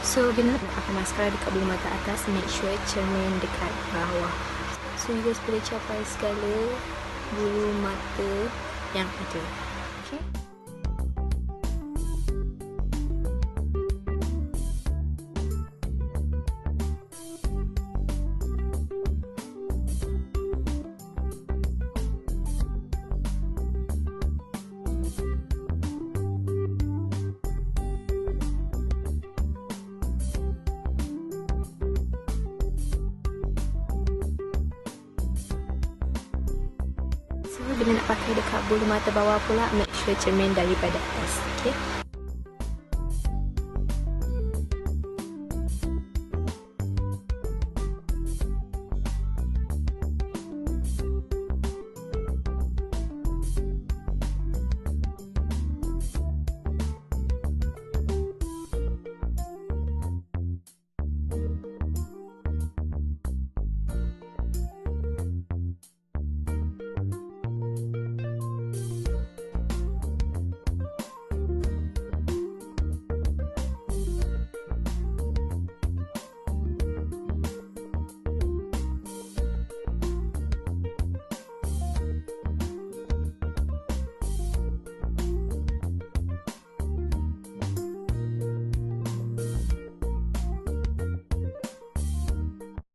So bila nak pakai maskara dekat bulu mata atas, make sure cermin dekat bawah. So you guys boleh capai segala bulu mata yang ada. Okay. Bila nak pakai dekat bulu mata bawah pula, make sure cermin daripada atas. Okay.